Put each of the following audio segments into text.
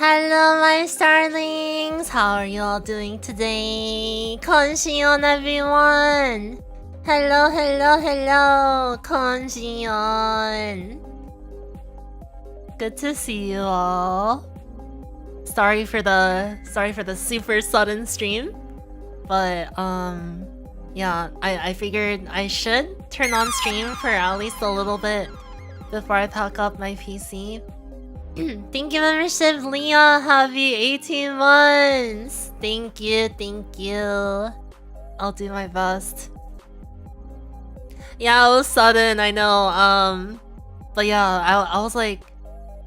Hello, my starlings! How are you all doing today? Konshion, everyone! Hello, hello, hello! Konshion! Good to see you all. Sorry for the super sudden stream, but yeah, I figured I should turn on stream for at least a little bit before I pack up my PC. Thank you, membership, Leah. Happy 18 months. Thank you, thank you. I'll do my best. Yeah, it was sudden, I know. But yeah, I was like,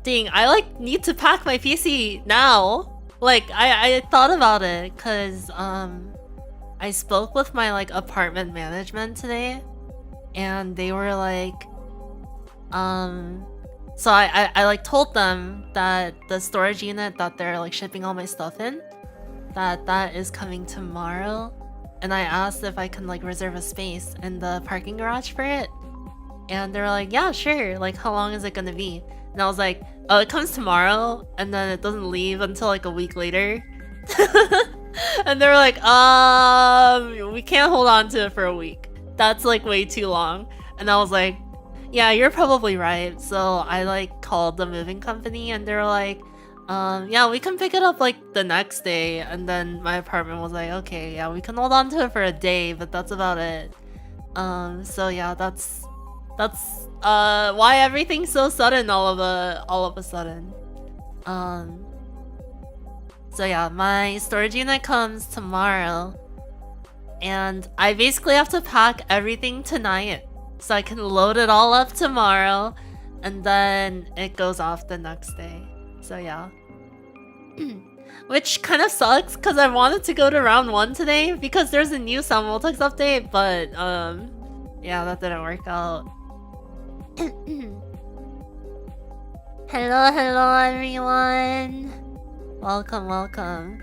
dang, I need to pack my PC now. Like, I thought about it, cause I spoke with my apartment management today, and they were like, so I told them that the storage unit that they're shipping all my stuff in, that is coming tomorrow, and I asked if I can reserve a space in the parking garage for it, and they're like, yeah, sure. How long is it gonna be? And I was like, oh, it comes tomorrow, and then it doesn't leave until a week later. And they were like, we can't hold on to it for a week. That's way too long. And I was like, yeah, you're probably right. So I called the moving company, and they were like, yeah, we can pick it up the next day. And then my apartment was like, okay, yeah, we can hold on to it for a day, but that's about it. So yeah, that's why everything's so sudden all of a sudden. So yeah, my storage unit comes tomorrow, and I basically have to pack everything tonight so I can load it all up tomorrow, and then it goes off the next day. So yeah. Which kind of sucks, because I wanted to go to round 1 today because there's a new Sound Voltex update, but yeah, that didn't work out. Hello everyone. Welcome, welcome.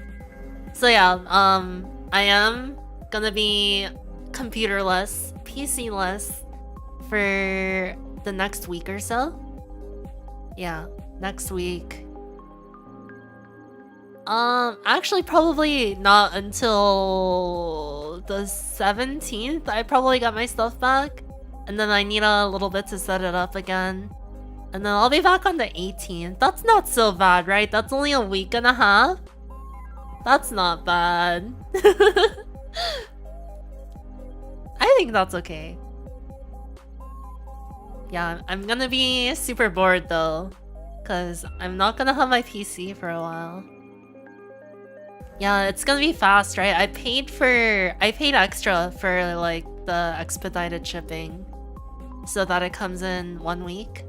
So yeah, I am gonna be computerless, PC-less for the next week or so. Yeah, next week. Actually probably not until the 17th. I probably got my stuff back, and then I need a little bit to set it up again. And then I'll be back on the 18th. That's not so bad, right? That's only a week and a half. That's not bad. I think that's okay. Yeah, I'm gonna be super bored though, because I'm not gonna have my PC for a while. Yeah, it's gonna be fast, right? I paid extra for the expedited shipping so that it comes in 1 week.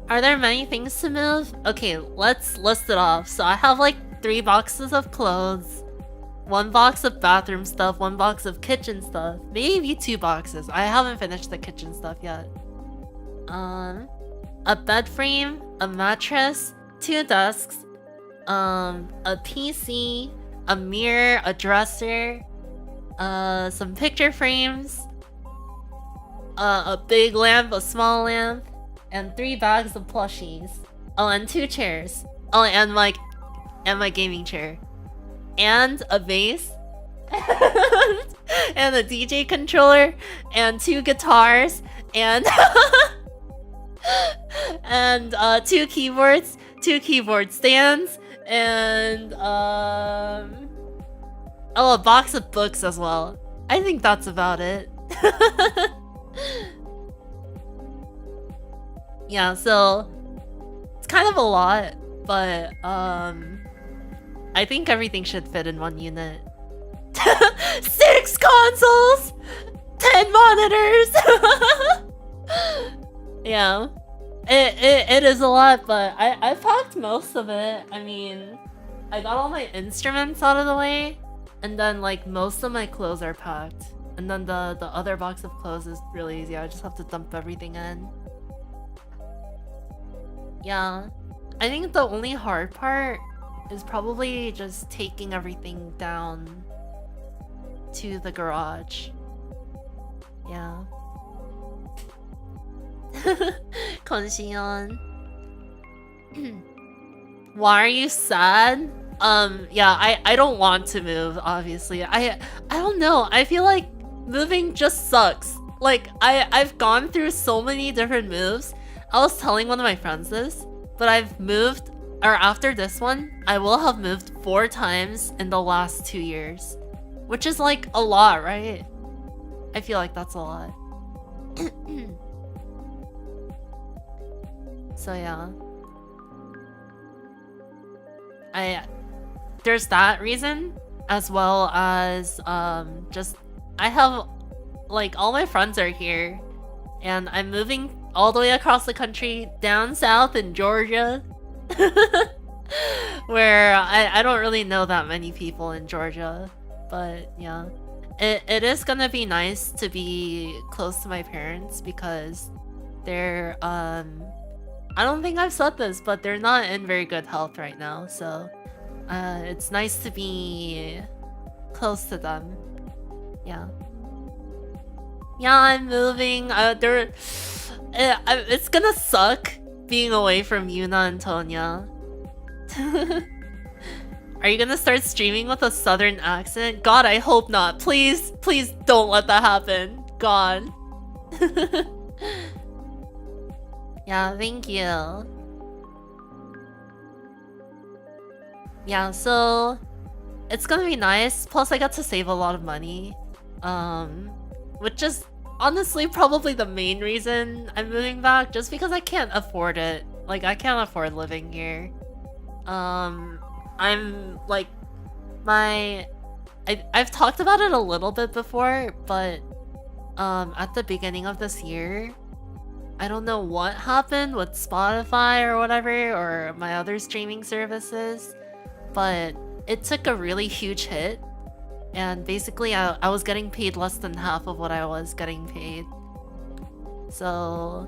Are there many things to move? Okay, let's list it off. So I have 3 boxes of clothes, 1 box of bathroom stuff, 1 box of kitchen stuff, maybe 2 boxes. I haven't finished the kitchen stuff yet. A bed frame, a mattress, 2 desks, a PC, a mirror, a dresser, some picture frames, a big lamp, a small lamp, and 3 bags of plushies. Oh, and 2 chairs. Oh, and my gaming chair. And a bass. And a DJ controller. And 2 guitars. And and 2 keyboards. 2 keyboard stands. And oh, a box of books as well. I think that's about it. Yeah, so it's kind of a lot, but I think everything should fit in 1 unit. 6 consoles, 10 monitors. Yeah, it is a lot, but I packed most of it. I mean, I got all my instruments out of the way, and then most of my clothes are packed, and then the other box of clothes is really easy. I just have to dump everything in. Yeah, I think the only hard part is probably just taking everything down to the garage. Yeah. Konshion. Why are you sad? Yeah, I don't want to move, obviously. I don't know. I feel like moving just sucks. Like, I've gone through so many different moves. I was telling one of my friends this, but I've moved, or after this one, I will have moved 4 times in the last 2 years. Which is like a lot, right? I feel like that's a lot. So yeah. There's that reason, as well as just I have like all my friends are here, and I'm moving all the way across the country down south in Georgia, where I don't really know that many people in Georgia, but yeah, it is gonna be nice to be close to my parents because they're I don't think I've said this, but they're not in very good health right now, so it's nice to be close to them. Yeah. Yeah, I'm moving. It's gonna suck being away from Yuna and Tonya. Are you gonna start streaming with a southern accent? God, I hope not. Please, please don't let that happen. God. Yeah, thank you. Yeah, so it's gonna be nice. Plus, I got to save a lot of money. Which is honestly probably the main reason I'm moving back, just because I can't afford it. Like, I can't afford living here. I'm like, I've talked about it a little bit before, but at the beginning of this year, I don't know what happened with Spotify or whatever, or my other streaming services, but it took a really huge hit. And basically, I was getting paid less than half of what I was getting paid. So,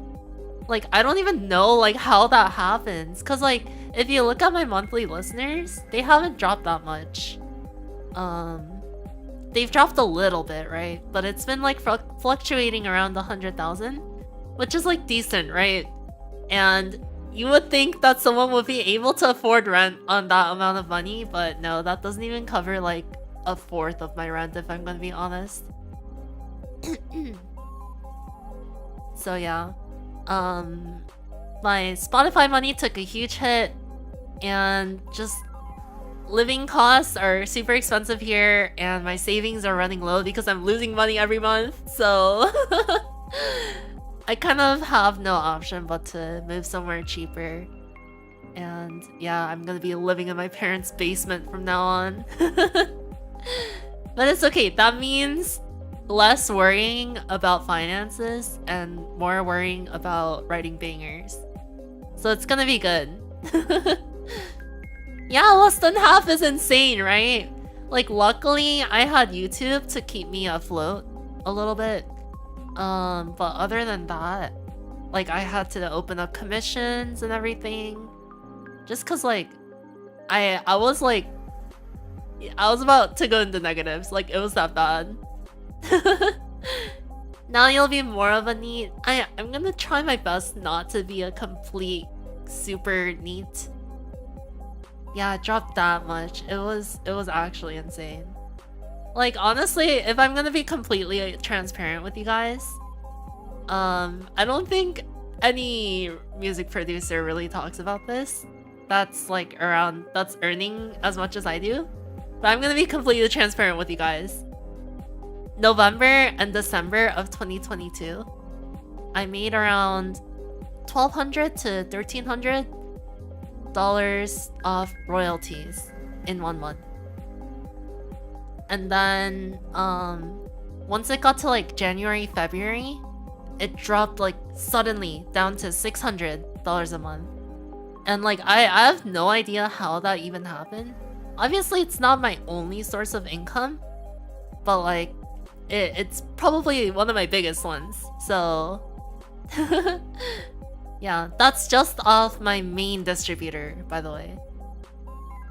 like, I don't even know, like, how that happens. Because, like, if you look at my monthly listeners, they haven't dropped that much. They've dropped a little bit, right? But it's been, like, fluctuating around 100,000. Which is, like, decent, right? And you would think that someone would be able to afford rent on that amount of money. But no, that doesn't even cover, like, 1/4 of my rent, if I'm gonna be honest. So yeah, my Spotify money took a huge hit, and just living costs are super expensive here, and my savings are running low because I'm losing money every month, so I kind of have no option but to move somewhere cheaper. And yeah, I'm gonna be living in my parents' basement from now on. But it's okay, that means less worrying about finances and more worrying about writing bangers. So it's gonna be good. Yeah, less than half is insane, right? Like, luckily, I had YouTube to keep me afloat a little bit. But other than that, like, I had to open up commissions and everything. Just cause, like, I was about to go into negatives. Like, it was that bad. Now you'll be more of a neat. I'm gonna try my best not to be a complete super neat. Yeah, it dropped that much. It was actually insane. Like, honestly, if I'm gonna be completely transparent with you guys, I don't think any music producer really talks about this. That's like that's earning as much as I do. But I'm gonna be completely transparent with you guys. November and December of 2022, I made around $1,200 to $1,300 of royalties in 1 month. And then once it got to like January, February, it dropped like suddenly down to $600 a month. And like I have no idea how that even happened. Obviously, it's not my only source of income, but like it's probably one of my biggest ones. So yeah, that's just off my main distributor, by the way.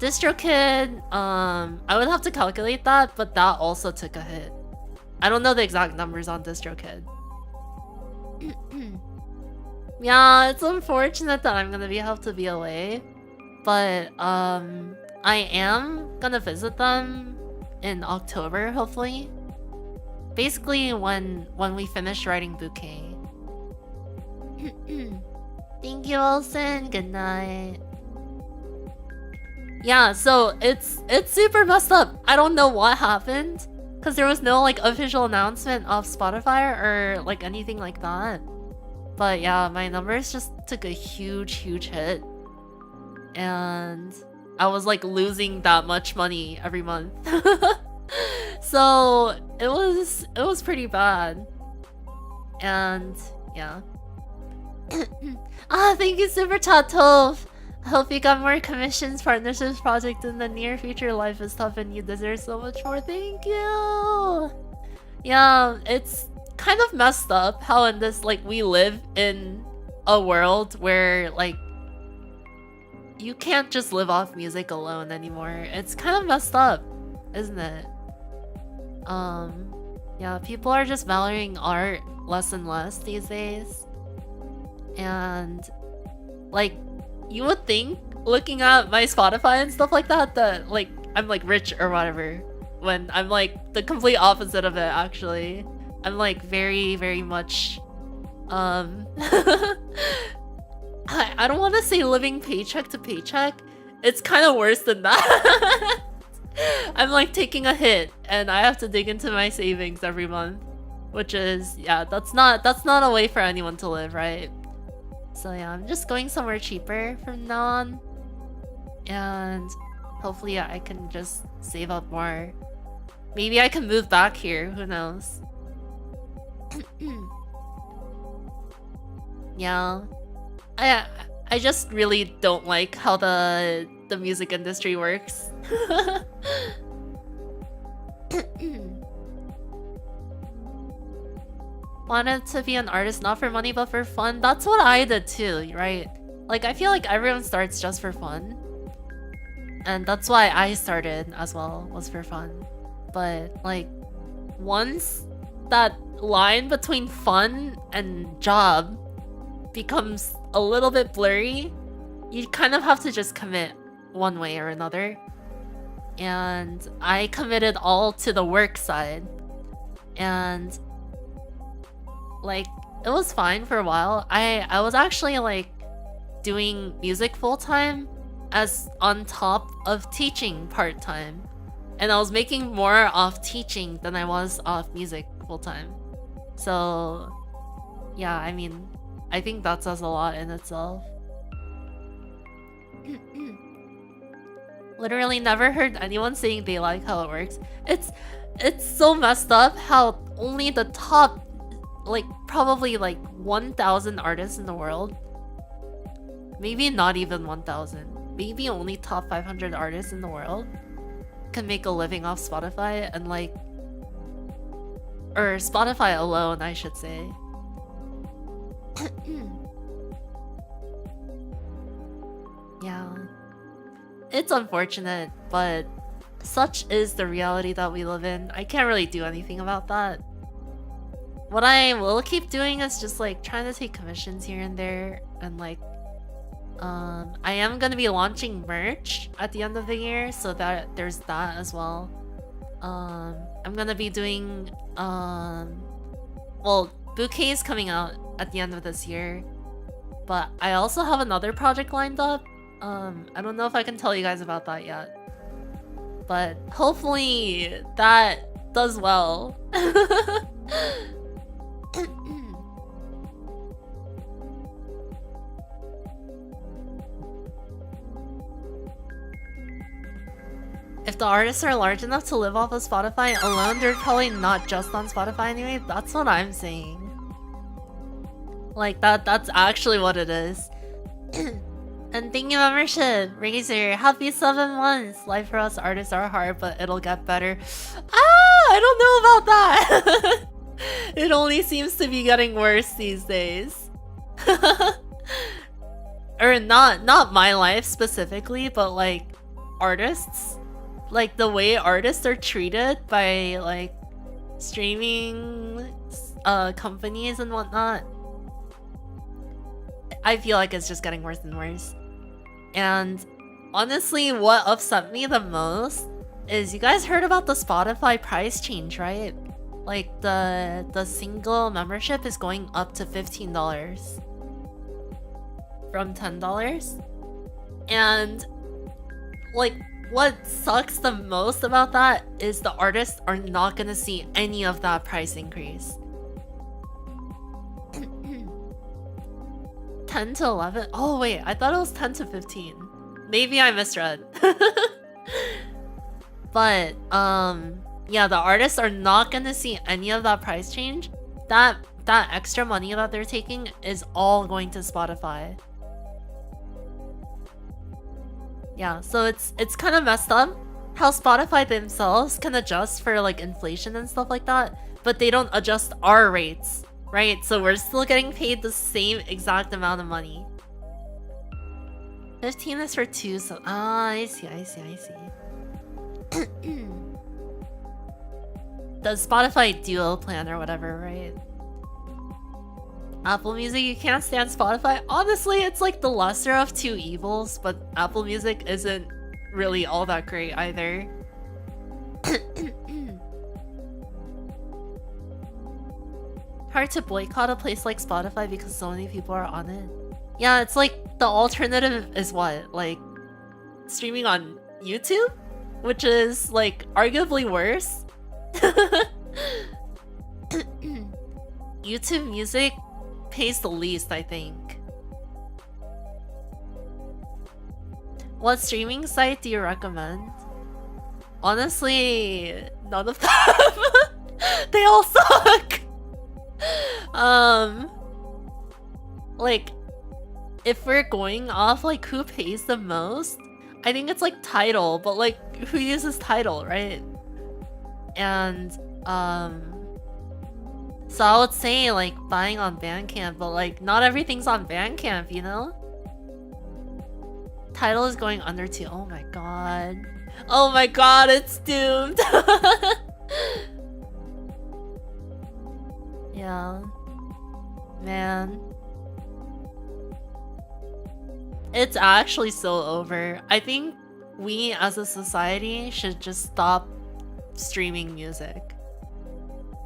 DistroKid, I would have to calculate that, but that also took a hit. I don't know the exact numbers on DistroKid. Yeah, it's unfortunate that I'm gonna have to be away, but I am gonna visit them in October, hopefully. Basically, when we finish writing Bouquet. Thank you, Wilson. Good night. Yeah, so it's super messed up. I don't know what happened, because there was no like official announcement of Spotify or like anything like that. But yeah, my numbers just took a huge hit, and I was like losing that much money every month. So it was pretty bad. And yeah. Thank you, Super Chat Tove. I hope you got more commissions, partnerships, projects in the near future. Life is tough and you deserve so much more. Thank you. Yeah, it's kind of messed up how in this, like, we live in a world where, like, you can't just live off music alone anymore. It's kind of messed up, isn't it? Yeah, people are just valuing art less and less these days. And, like, you would think, looking at my Spotify and stuff like that, that, like, I'm, like, rich or whatever. When I'm, like, the complete opposite of it, actually. I'm, like, very much, I don't want to say living paycheck to paycheck. It's kind of worse than that. I'm, like, taking a hit, and I have to dig into my savings every month. Which is, yeah, that's not a way for anyone to live, right? So yeah, I'm just going somewhere cheaper from now on. And hopefully I can just save up more. Maybe I can move back here, who knows? Yeah. I just really don't like how the music industry works. Wanted to be an artist not for money but for fun. That's what I did too, right? Like, I feel like everyone starts just for fun. And that's why I started as well, was for fun. But, like, once that line between fun and job becomes a little bit blurry, you kind of have to just commit one way or another. And I committed all to the work side. And like, it was fine for a while. I was actually like doing music full-time as on top of teaching part-time. And I was making more off teaching than I was off music full-time. So yeah, I mean, I think that says a lot in itself. Literally never heard anyone saying they like how it works. It's so messed up how only the top, like, probably like 1,000 artists in the world, maybe not even 1,000, maybe only top 500 artists in the world can make a living off Spotify, and like, or Spotify alone, I should say. Yeah, it's unfortunate, but such is the reality that we live in. I can't really do anything about that. What I will keep doing is just like trying to take commissions here and there, and like I am gonna be launching merch at the end of the year, so that there's that as well. I'm gonna be doing well, Bouquet is coming out at the end of this year, but I also have another project lined up. I don't know if I can tell you guys about that yet, but hopefully that does well. If the artists are large enough to live off of Spotify alone, they're probably not just on Spotify anyway. That's what I'm saying. Like, that's actually what it is. And thank you, membership. Razor, happy 7 months. Life for us artists are hard, but it'll get better. I don't know about that. It only seems to be getting worse these days. Or not my life specifically, but like artists. Like the way artists are treated by like streaming companies and whatnot. I feel like it's just getting worse and worse. And honestly, what upset me the most is, you guys heard about the Spotify price change, right? Like the single membership is going up to $15 from $10. And like, what sucks the most about that is the artists are not gonna see any of that price increase. 10 to 11? Oh wait, I thought it was 10 to 15. Maybe I misread. But yeah, the artists are not gonna see any of that price change. That extra money that they're taking is all going to Spotify. Yeah, so it's kind of messed up how Spotify themselves can adjust for like inflation and stuff like that, but they don't adjust our rates, right? So we're still getting paid the same exact amount of money. 15 is for 2, so I see. The Spotify Duo plan or whatever, right? Apple Music, you can't stand Spotify. Honestly, it's like the lesser of two evils, but Apple Music isn't really all that great either. Hard to boycott a place like Spotify because so many people are on it. Yeah, it's like the alternative is what? Like streaming on YouTube? Which is like arguably worse. YouTube Music pays the least, I think. What streaming site do you recommend? Honestly, none of them. They all suck. Like, if we're going off like who pays the most, I think it's like Tidal, but like who uses Tidal, right? And so I would say like buying on Bandcamp, but like not everything's on Bandcamp, you know? Tidal is going under 2. Oh my god. Oh my god, it's doomed. Yeah. Man. It's actually so over. I think we as a society should just stop streaming music.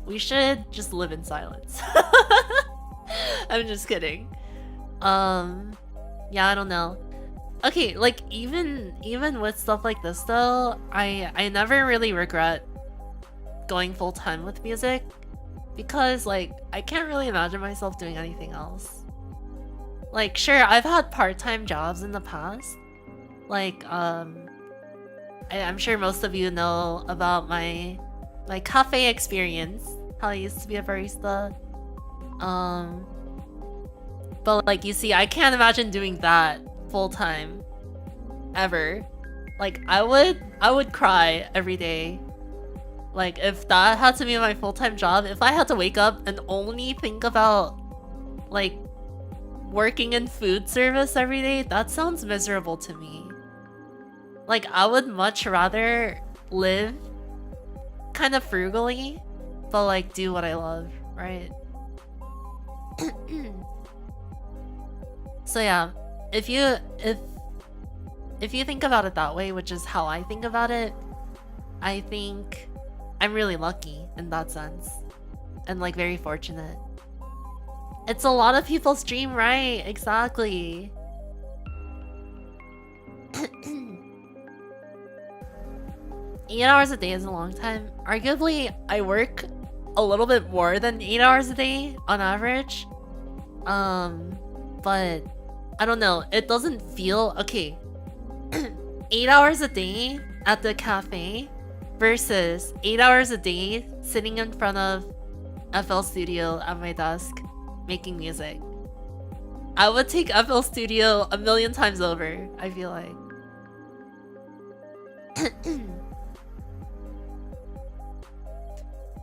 We should just live in silence. I'm just kidding. Yeah, I don't know. Okay, like even with stuff like this though, I never really regret going full time with music because like I can't really imagine myself doing anything else. Like sure, I've had part-time jobs in the past. Like I'm sure most of you know about my cafe experience, how I used to be a barista. But like you see, I can't imagine doing that full time ever. Like I would cry every day. Like if that had to be my full-time job, if I had to wake up and only think about like working in food service every day, that sounds miserable to me. Like I would much rather live kind of frugally, but like do what I love, right? So yeah, if you think about it that way, which is how I think about it, I think I'm really lucky in that sense. And like very fortunate. It's a lot of people's dream, right? Exactly. 8 hours a day is a long time. Arguably, I work a little bit more than 8 hours a day on average. But I don't know. It doesn't feel okay. 8 hours a day at the cafe versus 8 hours a day sitting in front of FL Studio at my desk making music. I would take FL Studio a million times over, I feel like.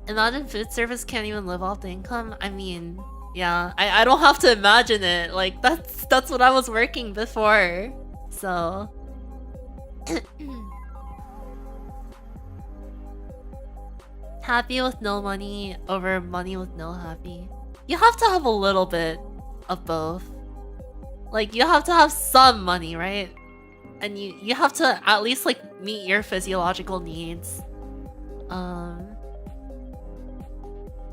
Imagine food service can't even live off the income. I mean, yeah, I don't have to imagine it. Like that's what I was working before. So happy with no money over money with no happy. You have to have a little bit of both. Like, you have to have some money, right? And you have to at least, like, meet your physiological needs.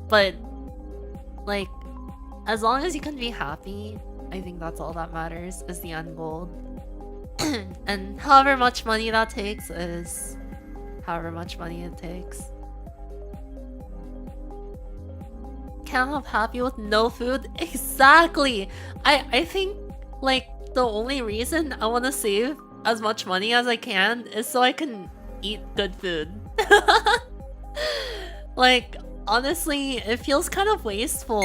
But, like, as long as you can be happy, I think that's all that matters, is the end goal. And however much money that takes is however much money it takes. Can't have happy with no food? Exactly! I think, like, the only reason I want to save as much money as I can is so I can eat good food. Like, honestly, it feels kind of wasteful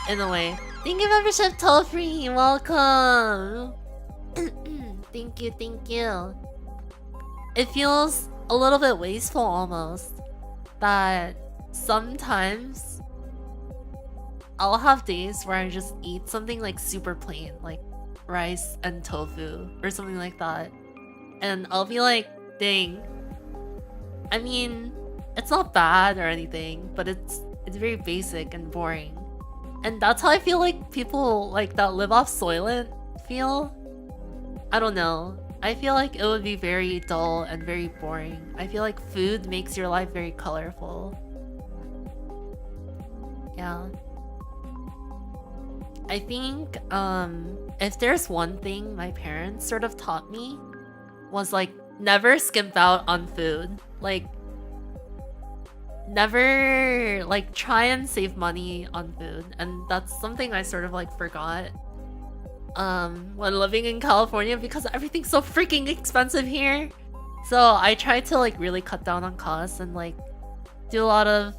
in a way. Thank you, membership toll-free! Welcome! Thank you, thank you. It feels a little bit wasteful almost. That sometimes I'll have days where I just eat something like super plain, like rice and tofu or something like that. And I'll be like, dang. I mean, it's not bad or anything, but it's very basic and boring. And that's how I feel like people like that live off Soylent feel. I don't know. I feel like it would be very dull and very boring. I feel like food makes your life very colorful. Yeah. I think if there's one thing my parents sort of taught me was like never skimp out on food. Like never like try and save money on food, and that's something I sort of like forgot when living in California because everything's so freaking expensive here. So I try to like really cut down on costs and like do a lot of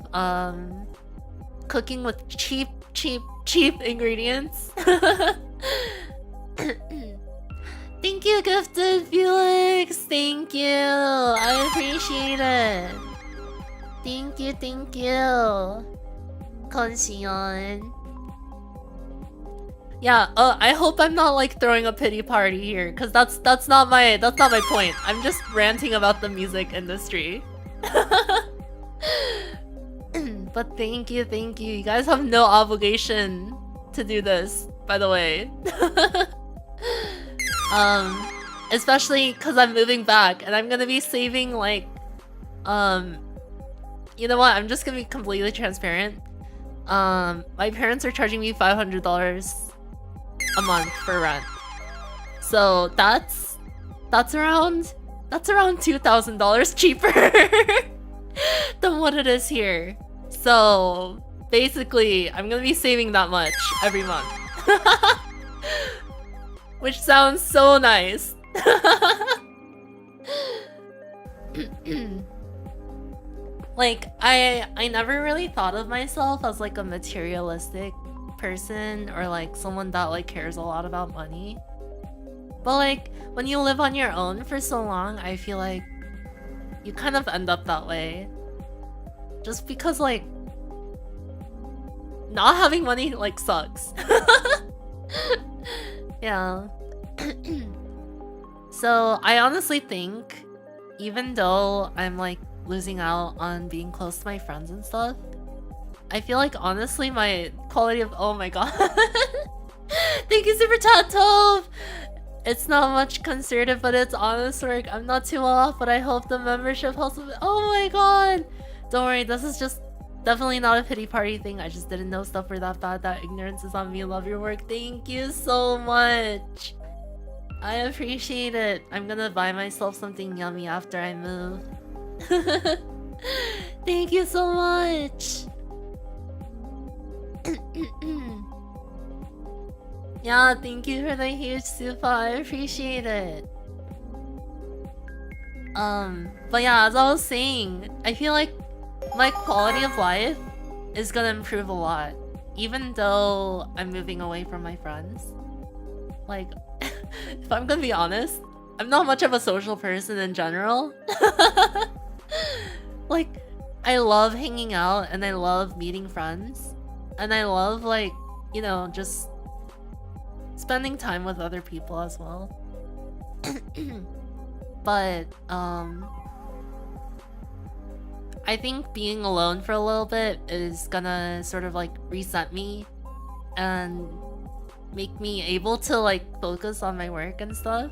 cooking with cheap ingredients. Thank you, Gifted Felix. Thank you. I appreciate it. Thank you, thank you. Konsion. Yeah, I hope I'm not like throwing a pity party here, cause that's not my point. I'm just ranting about the music industry. But thank you. You guys have no obligation to do this, by the way. Especially cause I'm moving back and I'm gonna be saving like you know what? I'm just gonna be completely transparent. My parents are charging me $500 a month for rent. So that's around $2,000 cheaper than what it is here. So basically, I'm gonna be saving that much every month. Which sounds so nice. Like, I never really thought of myself as like a materialistic person or like someone that like cares a lot about money. But like, when you live on your own for so long, I feel like you kind of end up that way. Just because like, not having money like sucks. Yeah. So I honestly think, even though I'm like losing out on being close to my friends and stuff, I feel like honestly my quality of— oh my god. Thank you, Super Chat Tove! It's not much concerted, but it's honest work. I'm not too well off, but I hope the membership helps with it. Oh my god! Don't worry, this is just definitely not a pity party thing. I just didn't know stuff were that bad. That ignorance is on me. Love your work. Thank you so much. I appreciate it. I'm gonna buy myself something yummy after I move. Thank you so much. Yeah, thank you for the huge super. I appreciate it. But yeah, as I was saying, I feel like my quality of life is gonna improve a lot, even though I'm moving away from my friends. Like, if I'm gonna be honest, I'm not much of a social person in general. Like, I love hanging out and I love meeting friends. And I love, like, you know, just spending time with other people as well. But, I think being alone for a little bit is gonna sort of like reset me and make me able to like focus on my work and stuff.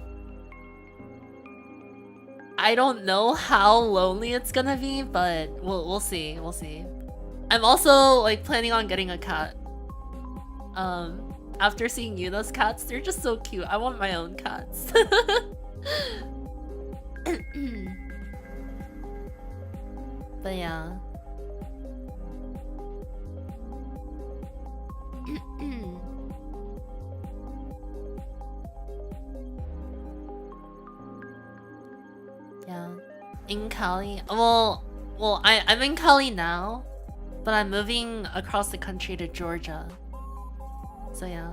I don't know how lonely it's gonna be, but we'll see. We'll see. I'm also like planning on getting a cat. After seeing Yuna's cats, they're just so cute. I want my own cats. But yeah. Yeah. In Cali. Well, I'm in Cali now, but I'm moving across the country to Georgia. So yeah.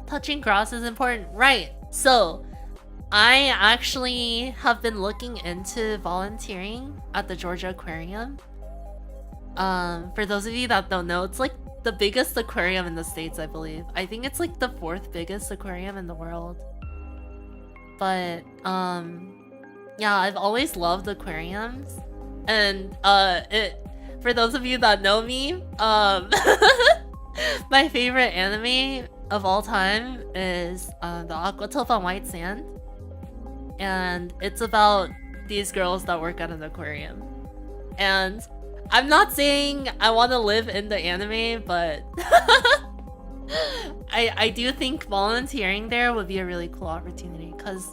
Touching grass is important. Right. So I actually have been looking into volunteering at the Georgia Aquarium. For those of you that don't know, it's like the biggest aquarium in the States, I believe. I think it's like the 4th biggest aquarium in the world. But yeah, I've always loved aquariums. And for those of you that know me, my favorite anime of all time is the Aquatopa White Sand. And it's about these girls that work at an aquarium. And I'm not saying I want to live in the anime, but I do think volunteering there would be a really cool opportunity, because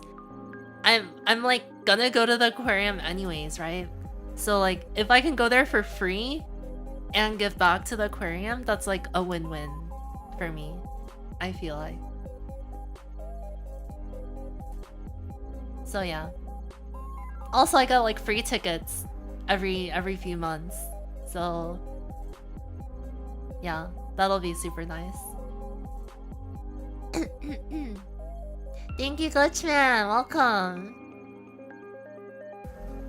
I'm like gonna go to the aquarium anyways, right? So like if I can go there for free and give back to the aquarium, that's like a win-win for me, I feel like. So yeah. Also, I got like free tickets every few months. So yeah, that'll be super nice. Thank you, Glitchman. Welcome.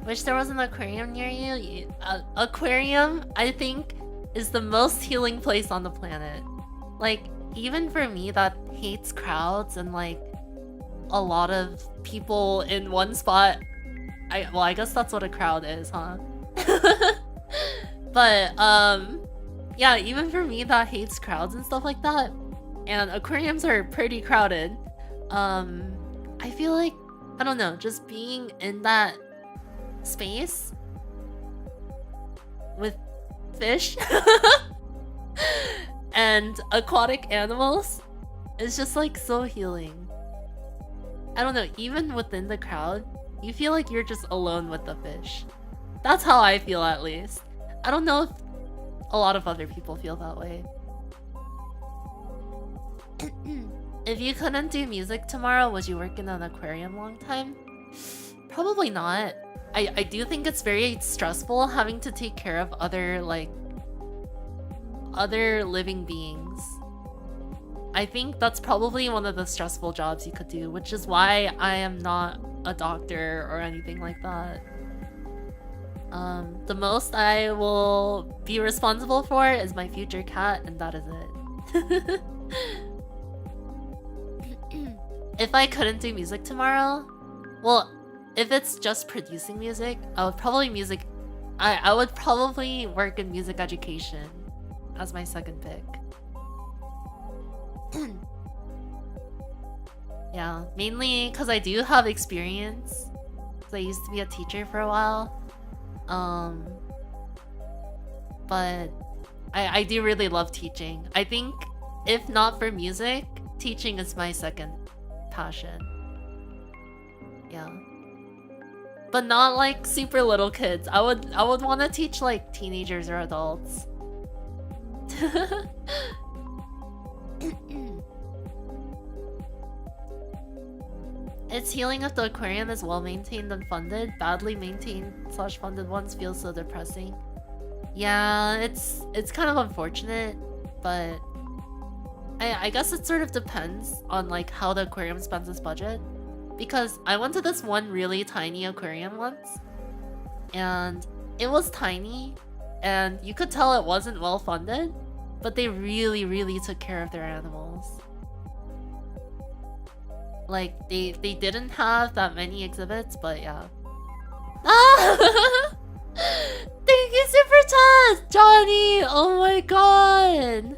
Wish there was an aquarium near you. Aquarium, I think, is the most healing place on the planet. Like, even for me that hates crowds and like a lot of people in one spot. I guess that's what a crowd is, huh? But yeah, even for me that hates crowds and stuff like that, and aquariums are pretty crowded, I feel like, I don't know, just being in that space with fish and aquatic animals is just like so healing. I don't know, even within the crowd, you feel like you're just alone with the fish. That's how I feel, at least. I don't know if a lot of other people feel that way. If you couldn't do music tomorrow, would you work in an aquarium long time? Probably not. I do think it's very stressful having to take care of other living beings. I think that's probably one of the stressful jobs you could do, which is why I am not a doctor or anything like that. The most I will be responsible for is my future cat, and that is it. If I couldn't do music tomorrow, well, if it's just producing music, I would probably work in music education as my second pick. Yeah, mainly because I do have experience. I used to be a teacher for a while. But I do really love teaching. I think if not for music, teaching is my second passion. Yeah. But not like super little kids. I would want to teach like teenagers or adults. It's healing if the aquarium is well maintained and funded. Badly maintained / funded ones feel so depressing. Yeah, it's kind of unfortunate, but I guess it sort of depends on like how the aquarium spends its budget. Because I went to this one really tiny aquarium once, and it was tiny, and you could tell it wasn't well funded, but they really took care of their animals. Like, they didn't have that many exhibits, but yeah. Ah! Thank you, Super Chat! Johnny! Oh my god!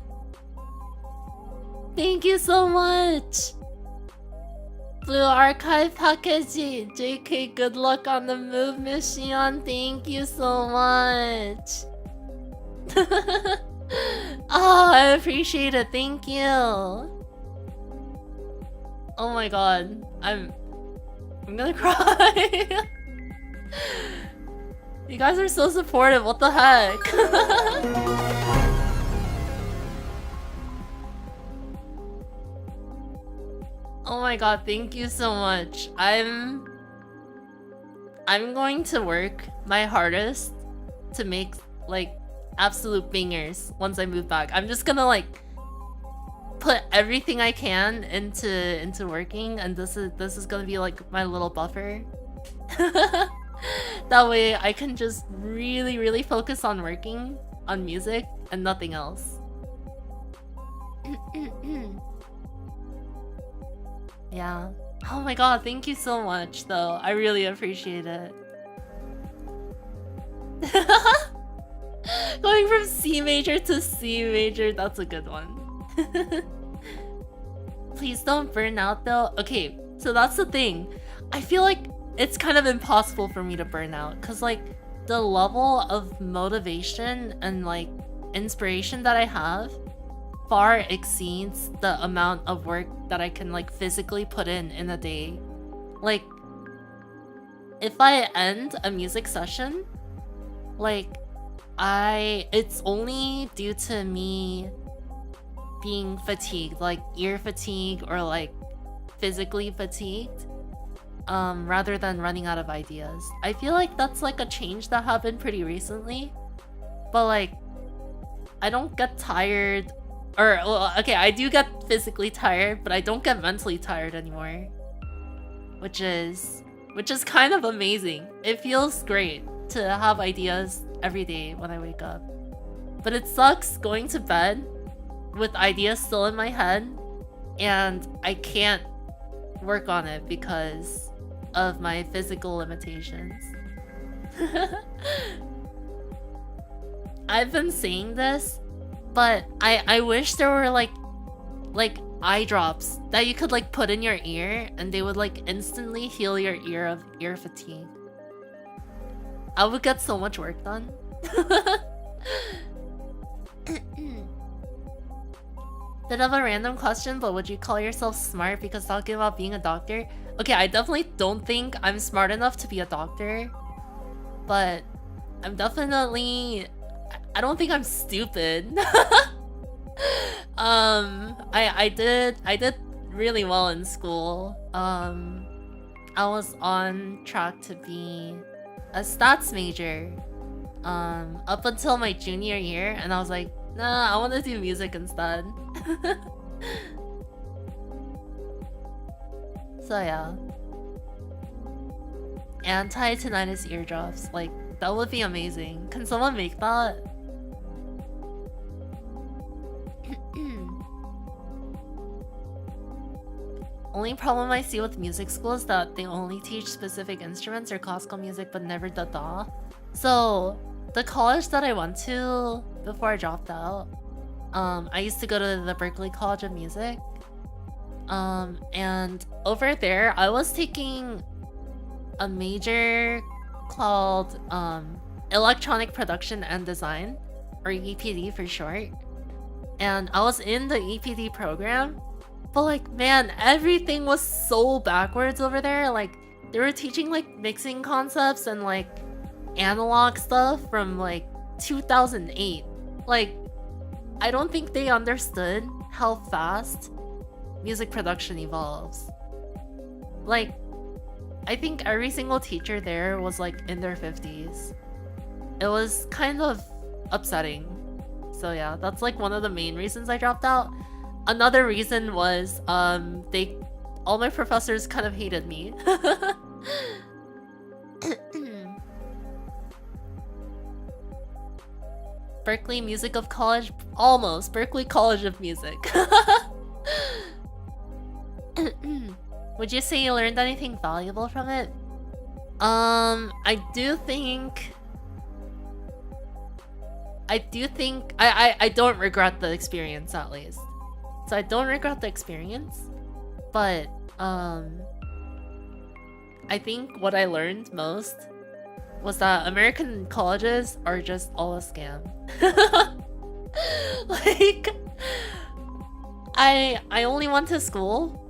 Thank you so much. Blue Archive packaging. JK, good luck on the move, Mission. Thank you so much. Oh, I appreciate it. Thank you. Oh my god. I'm gonna cry. You guys are so supportive. What the heck? Oh my god, thank you so much. I'm going to work my hardest to make like absolute bangers once I move back. I'm just gonna like put everything I can into working, and this is gonna be like my little buffer. That way I can just really focus on working on music and nothing else. Yeah. Oh my god, thank you so much though. I really appreciate it. Going from C major to C major, that's a good one. Please don't burn out though. Okay, so that's the thing. I feel like it's kind of impossible for me to burn out because like the level of motivation and like inspiration that I have far exceeds the amount of work that I can like physically put in a day. Like if I end a music session, like it's only due to me being fatigued, like ear fatigue or like physically fatigued, rather than running out of ideas. I feel like that's like a change that happened pretty recently, but like I don't get tired, or well, okay, I do get physically tired, but I don't get mentally tired anymore, which is kind of amazing. It feels great to have ideas every day when I wake up, but it sucks going to bed with ideas still in my head and I can't work on it because of my physical limitations. I've been saying this, but I wish there were like eye drops that you could like put in your ear and they would like instantly heal your ear of ear fatigue. I would get so much work done. Bit of a random question, but would you call yourself smart because talking about being a doctor? Okay, I definitely don't think I'm smart enough to be a doctor, but I'm definitely... I don't think I'm stupid. I did really well in school. I was on track to be a stats major up until my junior year, and I was like, nah, I want to do music instead. So yeah. Anti-tinnitus eardrops, like that would be amazing. Can someone make that? Only problem I see with music school is that they only teach specific instruments or classical music but never da-da. So the college that I went to before I dropped out, I used to go to the Berklee College of Music, and over there I was taking a major called Electronic Production and Design, or EPD for short, and I was in the EPD program, but like man, everything was so backwards over there. Like they were teaching like mixing concepts and like analog stuff from like 2008. Like I don't think they understood how fast music production evolves. Like I think every single teacher there was like in their 50s. It was kind of upsetting. So yeah, that's like one of the main reasons I dropped out. Another reason was all my professors kind of hated me. Berklee Music of College, almost Berklee College of Music. Would you say you learned anything valuable from it? I do think I don't regret the experience, at least. So I don't regret the experience, but I think what I learned most was that American colleges are just all a scam. Like, I only went to school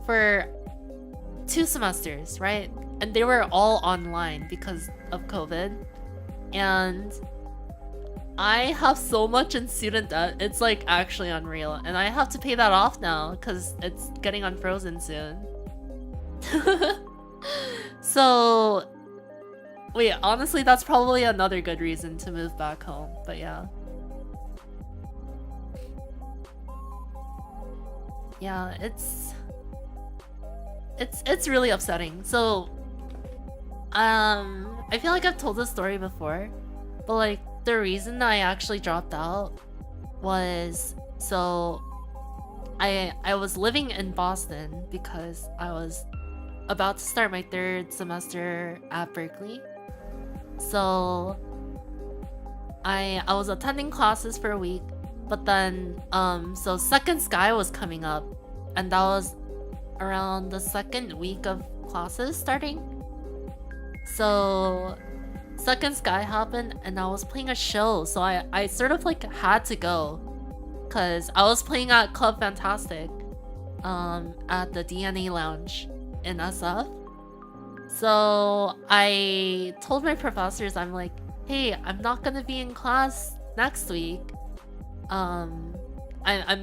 for 2 semesters, right? And they were all online because of COVID. And I have so much in student debt, it's like actually unreal. And I have to pay that off now because it's getting unfrozen soon. So, wait, honestly, that's probably another good reason to move back home, but yeah. Yeah, it's really upsetting. So, I feel like I've told this story before, but like the reason I actually dropped out was so I was living in Boston because I was about to start my 3rd semester at Berkeley. So I was attending classes for a week, but then so Second Sky was coming up, and that was around the 2nd week of classes starting. So Second Sky happened and I was playing a show, so I sort of like had to go because I was playing at Club Fantastic at the DNA Lounge in SF. So I told my professors, I'm like, hey, I'm not gonna be in class next week. I'm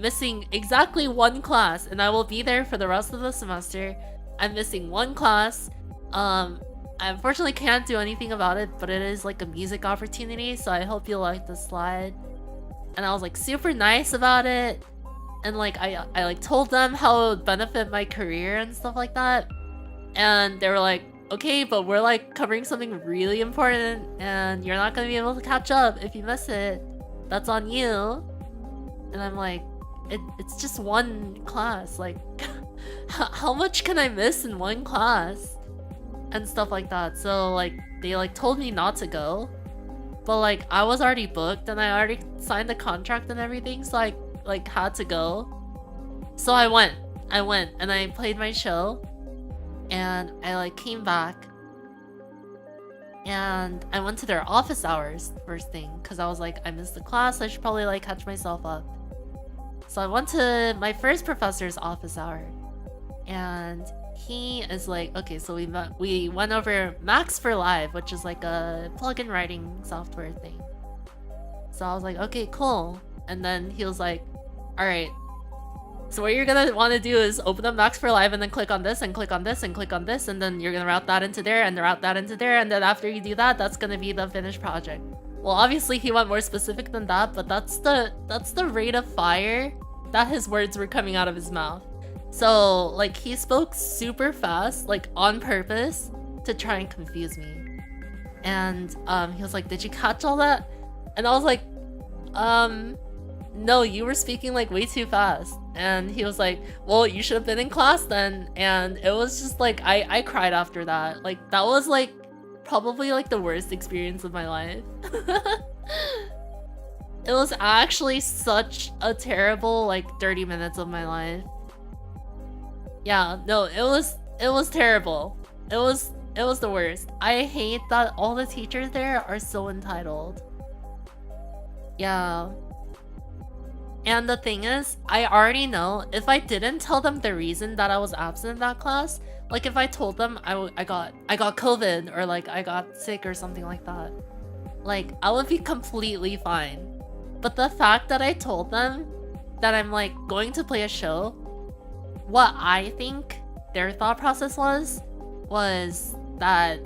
missing exactly 1 class and I will be there for the rest of the semester. I'm missing 1 class. I unfortunately can't do anything about it, but it is like a music opportunity, so I hope you like the slide. And I was like super nice about it, and like I like told them how it would benefit my career and stuff like that. And they were like, okay, but we're like covering something really important and you're not gonna be able to catch up if you miss it. That's on you. And I'm like, it's just 1 class, like how much can I miss in 1 class? And stuff like that. So like they like told me not to go, but like I was already booked and I already signed the contract and everything, so I like had to go. So I went and I played my show, and I like came back and I went to their office hours first thing because I was like, I missed the class, I should probably like catch myself up. So I went to my first professor's office hour, and he is like, okay, so we went over Max for Live, which is like a plugin writing software thing. So I was like, okay, cool. And then he was like, all right, so what you're gonna want to do is open up Max for Live and then click on this and click on this and click on this, and then you're gonna route that into there and route that into there, and then after you do that, that's gonna be the finished project. Well, obviously he went more specific than that, but that's the rate of fire that his words were coming out of his mouth. So like he spoke super fast, like on purpose to try and confuse me. And he was like, did you catch all that? And I was like, no, you were speaking like way too fast. And he was like, well, you should have been in class then. And it was just like, I cried after that. Like that was like probably like the worst experience of my life. It was actually such a terrible like 30 minutes of my life. Yeah, no, it was terrible. It was the worst. I hate that all the teachers there are so entitled. Yeah. And the thing is, I already know if I didn't tell them the reason that I was absent in that class, like if I told them I got COVID or like I got sick or something like that, like I would be completely fine. But the fact that I told them that I'm like going to play a show, what I think their thought process was that,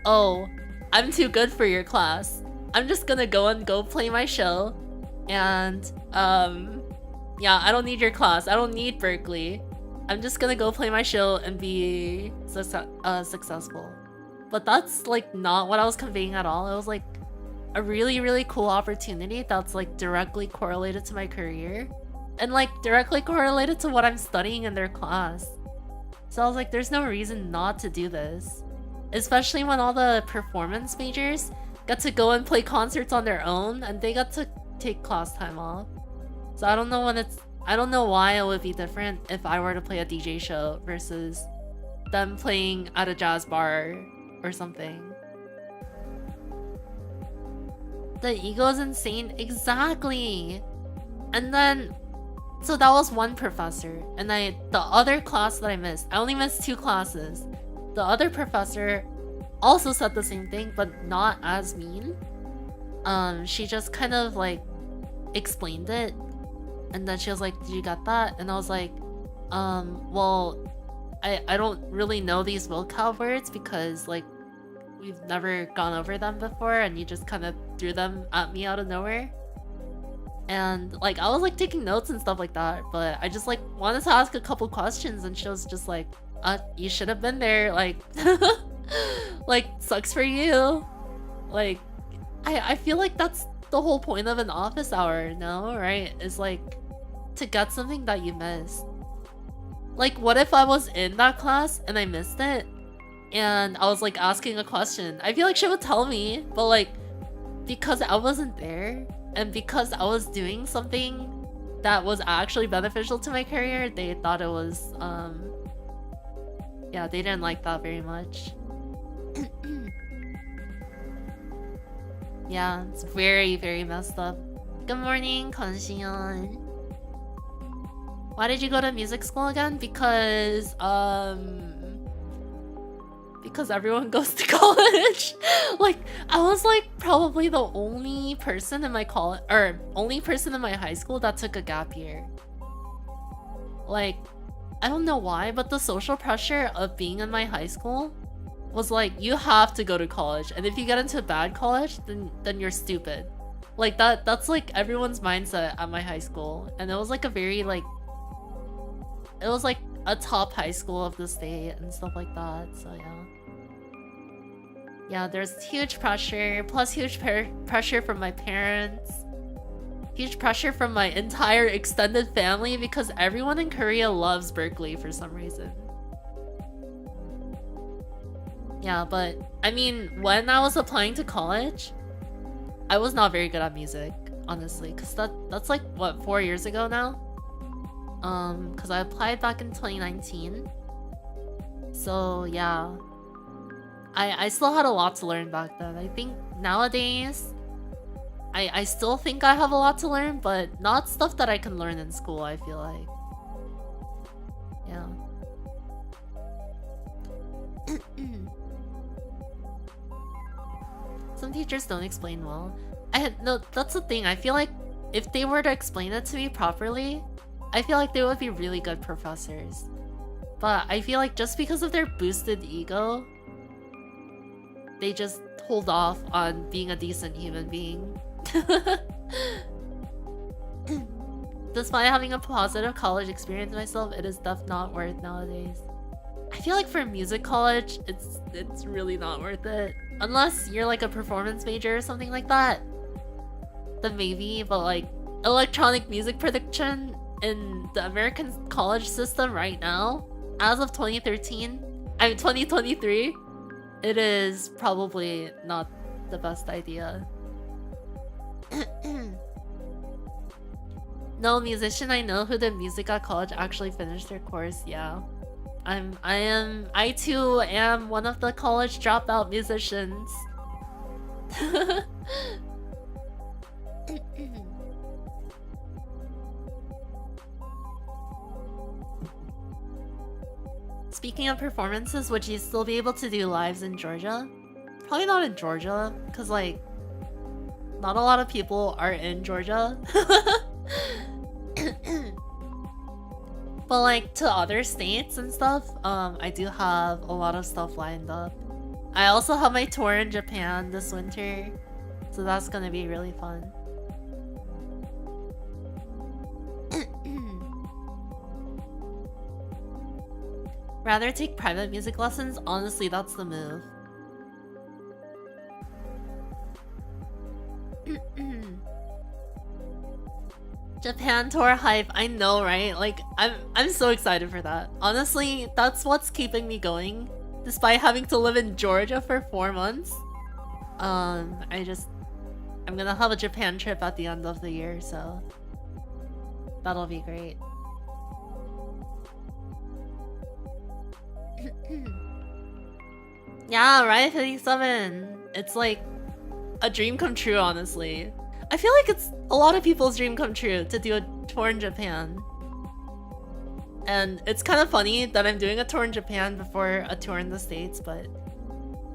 oh, I'm too good for your class. I'm just gonna go play my show, and yeah, I don't need your class. I don't need Berkeley. I'm just gonna go play my show and be successful. But that's like not what I was conveying at all. It was like a really cool opportunity that's like directly correlated to my career and like directly correlated to what I'm studying in their class. So I was like, there's no reason not to do this, especially when all the performance majors got to go and play concerts on their own and they got to take class time off. So I don't know when it's I don't know why it would be different if I were to play a DJ show versus them playing at a jazz bar or something. The ego is insane. Exactly. And then, so that was one professor. And the other class that I missed, I only missed 2 classes. The other professor also said the same thing, but not as mean. She just kind of like explained it. And then she was like, did you get that? And I was like, well, I don't really know these vocab words because like we've never gone over them before and you just kind of threw them at me out of nowhere. And like I was like taking notes and stuff like that, but I just like wanted to ask a couple questions and she was just like, you should have been there, like like sucks for you. Like I feel like that's the whole point of an office hour, no? Right? Is like to get something that you missed. Like what if I was in that class and I missed it? And I was like asking a question. I feel like she would tell me, but like because I wasn't there and because I was doing something that was actually beneficial to my career, they thought it was yeah, they didn't like that very much. Yeah, it's very, very messed up. Good morning, Konxian. Why did you go to music school again? Because everyone goes to college. Like, I was like probably the only person in my college, or only person in my high school that took a gap year. Like, I don't know why, but the social pressure of being in my high school was like, you have to go to college, and if you get into a bad college, then you're stupid. Like that's like everyone's mindset at my high school, and it was like a very like, it was like a top high school of the state and stuff like that. So yeah, there's huge pressure, plus huge pressure from my parents, huge pressure from my entire extended family because everyone in Korea loves Berkeley for some reason. Yeah, but I mean, when I was applying to college, I was not very good at music, honestly, because that's like what, 4 years ago now. Because I applied back in 2019. So yeah, I still had a lot to learn back then. I think nowadays, I still think I have a lot to learn, but not stuff that I can learn in school, I feel like. Yeah. Some teachers don't explain well. No, that's the thing. I feel like if they were to explain it to me properly, I feel like they would be really good professors. But I feel like just because of their boosted ego, they just hold off on being a decent human being. Despite having a positive college experience myself, it is definitely not worth nowadays. I feel like for music college, it's really not worth it. Unless you're like a performance major or something like that. Then maybe, but like electronic music production in the American college system right now, as of 2023, it is probably not the best idea. No musician I know who did music at college actually finished their course. Yeah, I too am one of the college dropout musicians. Speaking of performances, would you still be able to do lives in Georgia? Probably not in Georgia, because like not a lot of people are in Georgia. But like to other states and stuff, I do have a lot of stuff lined up. I also have my tour in Japan this winter, so that's gonna be really fun. Rather take private music lessons? Honestly, that's the move. Japan tour hype, I know, right? Like, I'm so excited for that. Honestly, that's what's keeping me going. Despite having to live in Georgia for 4 months. I'm gonna have a Japan trip at the end of the year, so... That'll be great. Yeah, right, 57. It's like a dream come true, honestly. I feel like it's a lot of people's dream come true to do a tour in Japan. And it's kind of funny that I'm doing a tour in Japan before a tour in the States, but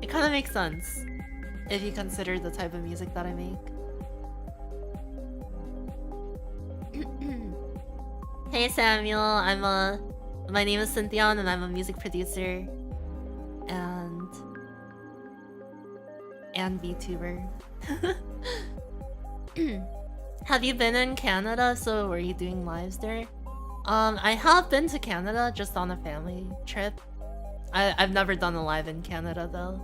it kind of makes sense if you consider the type of music that I make. Hey Samuel, my name is Synthion and I'm a music producer and VTuber. Have you been in Canada? So were you doing lives there? I have been to Canada just on a family trip. I've never done a live in Canada though.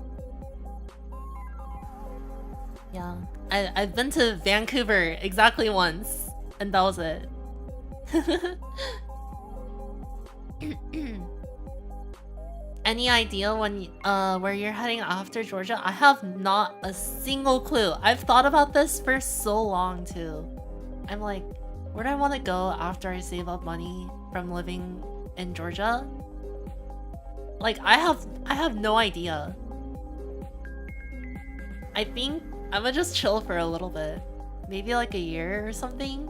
Yeah, I've been to Vancouver exactly once, and that was it. Any idea when where you're heading after Georgia? I have not a single clue. I've thought about this for so long too. I'm like, where do I want to go after I save up money from living in Georgia? Like, I have no idea. I think I'm gonna just chill for a little bit, maybe like a year or something.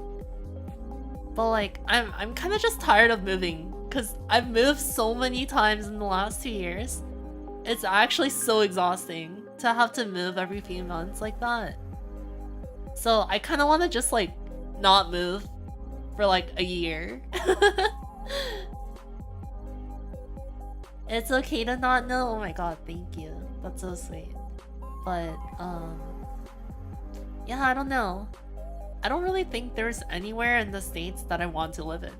But like, I'm kind of just tired of moving because I've moved so many times in the last 2 years. It's actually so exhausting to have to move every few months like that. So I kind of want to just like not move for like a year. It's okay to not know. Oh my god, thank you. That's so sweet. But yeah, I don't know. I don't really think there's anywhere in the States that I want to live in.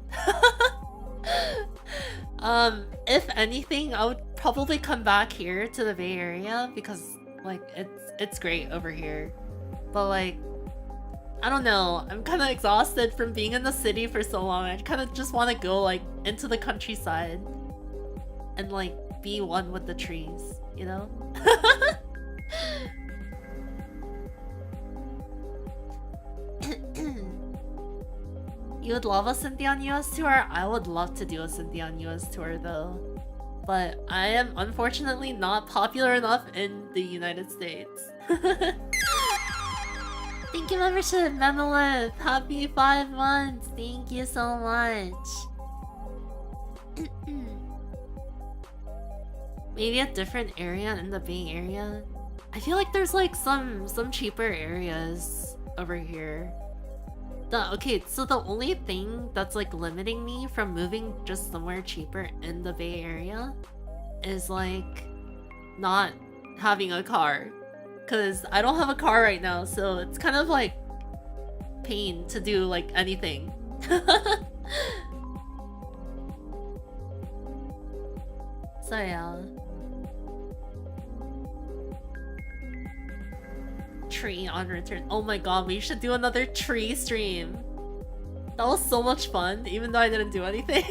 If anything, I would probably come back here to the Bay Area because like it's great over here. But like, I don't know, I'm kind of exhausted from being in the city for so long. I kind of just want to go like into the countryside and like be one with the trees, you know? You would love a Synthion US tour? I would love to do a Synthion US tour though. But I am unfortunately not popular enough in the United States. Thank you, membership, Memelith! Happy 5 months! Thank you so much! Maybe a different area in the Bay Area? I feel like there's like some cheaper areas over here. Okay, so the only thing that's like limiting me from moving just somewhere cheaper in the Bay Area is like not having a car. Cause I don't have a car right now, so it's kind of like pain to do like anything. So yeah. Tree on return. Oh my god, we should do another tree stream. That was so much fun, even though I didn't do anything.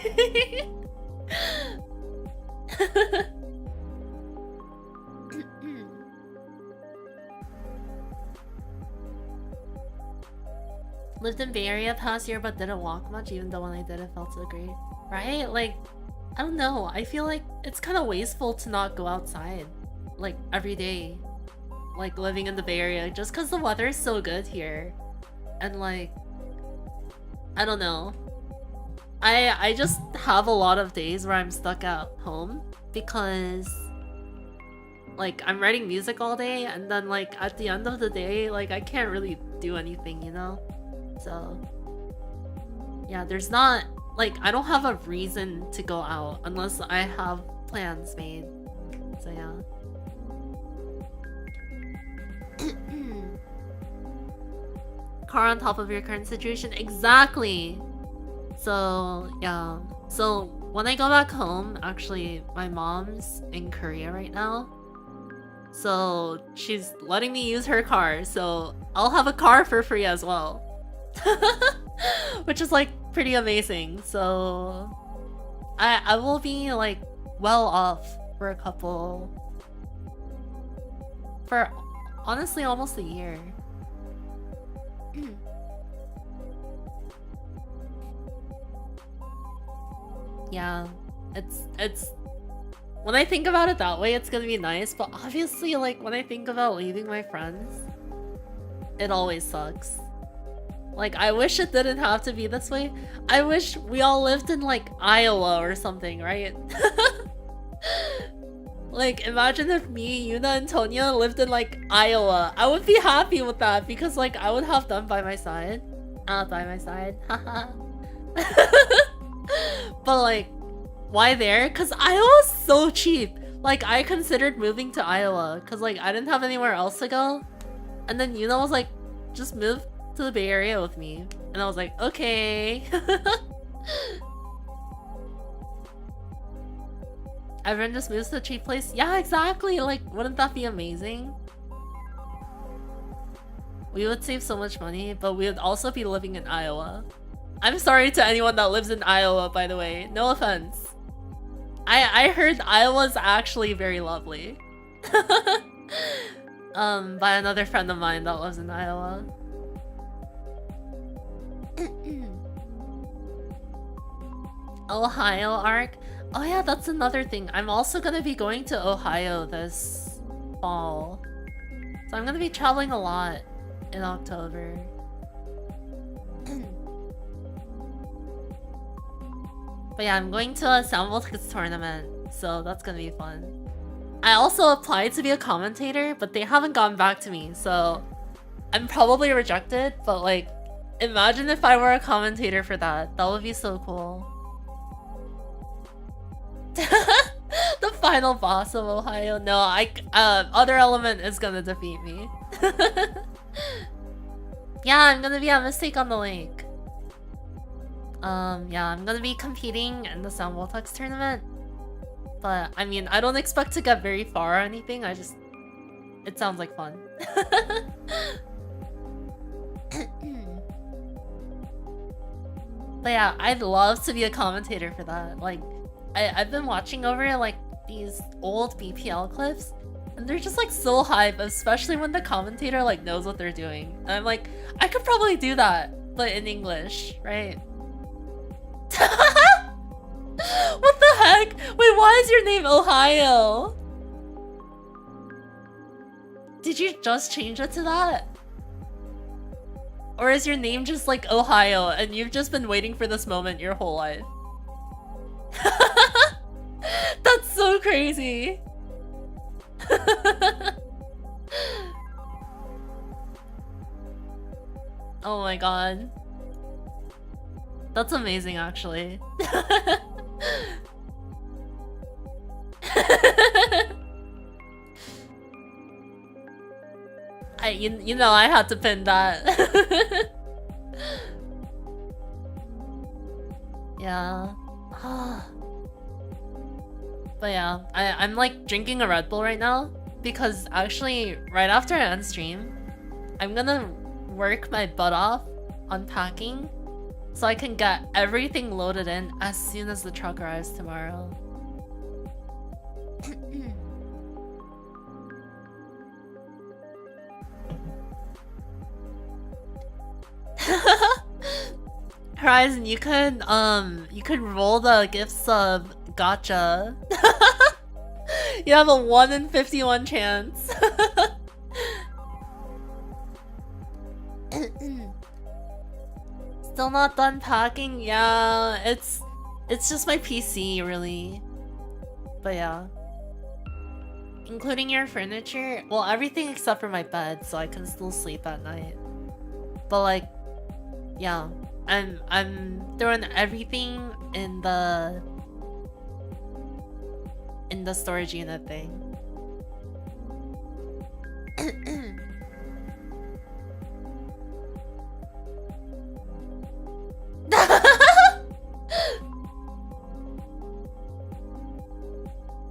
Lived in Bay Area past year but didn't walk much, even though when I did it felt so great. Right? Like, I don't know, I feel like it's kind of wasteful to not go outside like every day. Like living in the Bay Area just because the weather is so good here. And like, I don't know, I just have a lot of days where I'm stuck at home because like I'm writing music all day and then like at the end of the day like I can't really do anything, you know? So yeah, there's not like, I don't have a reason to go out unless I have plans made. So yeah. Car on top of your current situation? Exactly! So, yeah. So, when I go back home, actually, my mom's in Korea right now. So, she's letting me use her car, so I'll have a car for free as well. Which is, like, pretty amazing. So, I will be, like, well off for a couple... for, honestly, almost a year. Yeah, it's when I think about it that way, it's gonna be nice, but obviously, like, when I think about leaving my friends, it always sucks. Like, I wish it didn't have to be this way. I wish we all lived in, like, Iowa or something, right? Like, imagine if me, Yuna, and Tonya lived in, like, Iowa. I would be happy with that because, like, I would have them by my side. By my side. Haha. But, like, why there? Because Iowa's so cheap. Like, I considered moving to Iowa because, like, I didn't have anywhere else to go. And then Yuna was like, just move to the Bay Area with me. And I was like, okay. Everyone just moves to a cheap place? Yeah, exactly. Like, wouldn't that be amazing? We would save so much money, but we would also be living in Iowa. I'm sorry to anyone that lives in Iowa, by the way. No offense. I heard Iowa's actually very lovely. By another friend of mine that lives in Iowa. Ohio arc? Oh yeah, that's another thing. I'm also gonna be going to Ohio this fall. So I'm gonna be traveling a lot in October. But yeah, I'm going to a Sound Voltex tournament, so that's gonna be fun. I also applied to be a commentator, but they haven't gotten back to me, so I'm probably rejected, but like, imagine if I were a commentator for that. That would be so cool. The final boss of Ohio. No, Other Element is gonna defeat me. Yeah, I'm gonna be at Mistake on the Lake. Yeah, I'm gonna be competing in the Sound Voltex tournament. But, I mean, I don't expect to get very far or anything, it sounds like fun. But yeah, I'd love to be a commentator for that. Like, I've been watching over, like, these old BPL clips, and they're just, like, so hype, especially when the commentator, like, knows what they're doing. And I'm like, I could probably do that, but in English, right? What the heck? Wait, why is your name Ohio? Did you just change it to that? Or is your name just like Ohio and you've just been waiting for this moment your whole life? That's so crazy. Oh my god. That's amazing, actually. You know, I had to pin that. Yeah. But yeah, I'm like drinking a Red Bull right now because actually right after I end stream, I'm gonna work my butt off on packing so I can get everything loaded in as soon as the truck arrives tomorrow. Horizon, you could roll the gifts of gotcha. You have a 1 in 51 chance. Still not done packing? Yeah, it's just my PC, really. But yeah. Including your furniture? Well, everything except for my bed, so I can still sleep at night. But like, yeah. I'm throwing everything in the storage unit thing.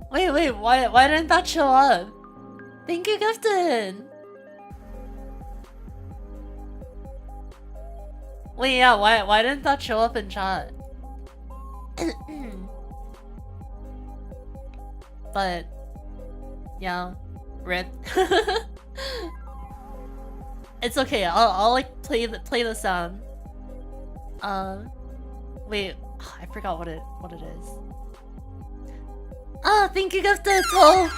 Wait, why didn't that show up? Thank you, Gifted! Wait, yeah, why didn't that show up in chat? But yeah, rip. It's okay. I'll like play the sound. Wait, Oh, I forgot what it is. Ah, thank you, gifted 12.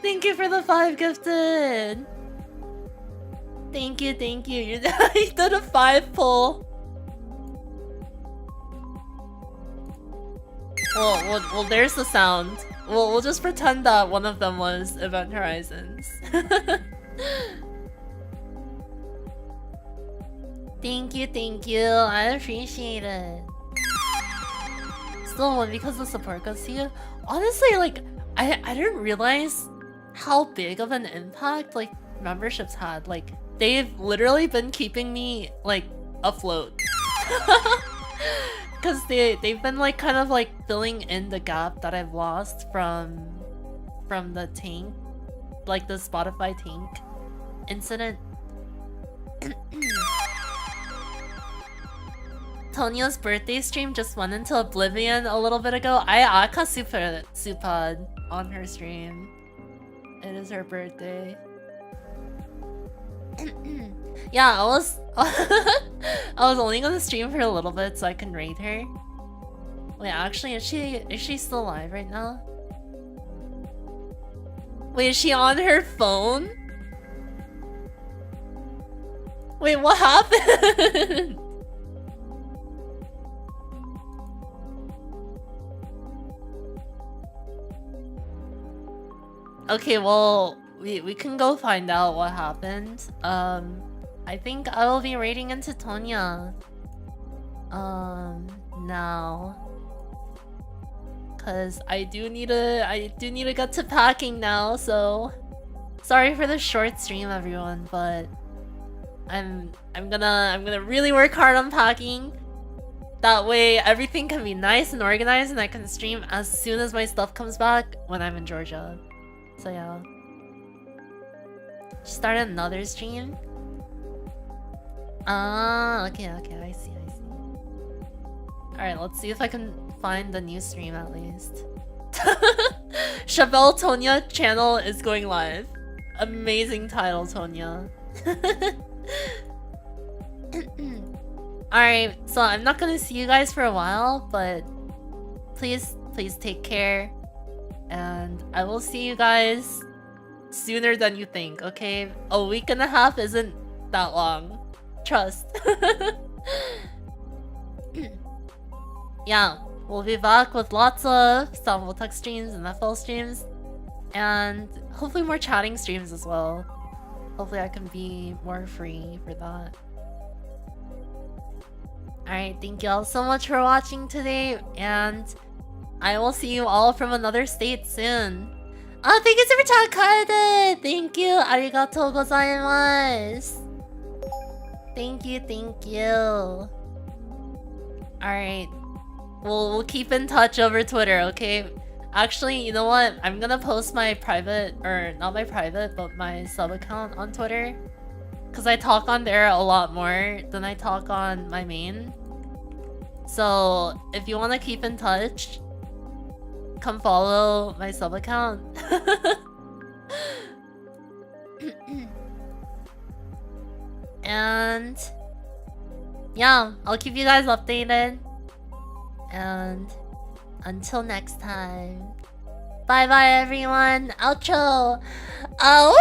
Thank you for the 5 gifted. Thank you, thank you. You did a 5 pull. Well, there's the sound. We'll just pretend that one of them was Event Horizons. Thank you. I appreciate it. Still one because the support goes to you. Honestly, like, I didn't realize how big of an impact, like, memberships had. Like, they've literally been keeping me, like, afloat. Because they've been, like, kind of, like, filling in the gap that I've lost from the tank. Like, the Spotify tank incident. Tonya's birthday stream just went into oblivion a little bit ago. I aka supad on her stream. It is her birthday. Yeah, I was only gonna stream for a little bit so I can raid her. Wait, actually, is she still alive right now? Wait, is she on her phone? Wait, what happened? Okay, well, we can go find out what happened. I think I will be raiding into Tonya. Now. Cause I do need to get to packing now, so sorry for the short stream, everyone, but I'm gonna really work hard on packing. That way everything can be nice and organized and I can stream as soon as my stuff comes back when I'm in Georgia. So yeah. She started another stream? Ah, okay, I see. Alright, let's see if I can find the new stream at least. Chevelle Tonya channel is going live. Amazing title, Tonya. Alright, so I'm not gonna see you guys for a while, but please take care. And I will see you guys sooner than you think, okay? A week and a half isn't that long. Trust. Yeah, we'll be back with lots of Sound Voltex streams and FL streams. And hopefully more chatting streams as well. Hopefully I can be more free for that. Alright, thank you all so much for watching today. And I will see you all from another state soon. Oh, thank you, Super Chat Card! Thank you! Arigatou gozaimasu! Thank you. Alright. We'll keep in touch over Twitter, okay? Actually, you know what? I'm gonna post my private, or not my private, but my sub account on Twitter. Because I talk on there a lot more than I talk on my main. So, if you want to keep in touch, come follow my sub account. And yeah, I'll keep you guys updated. And until next time, bye bye everyone. Outro. Oh.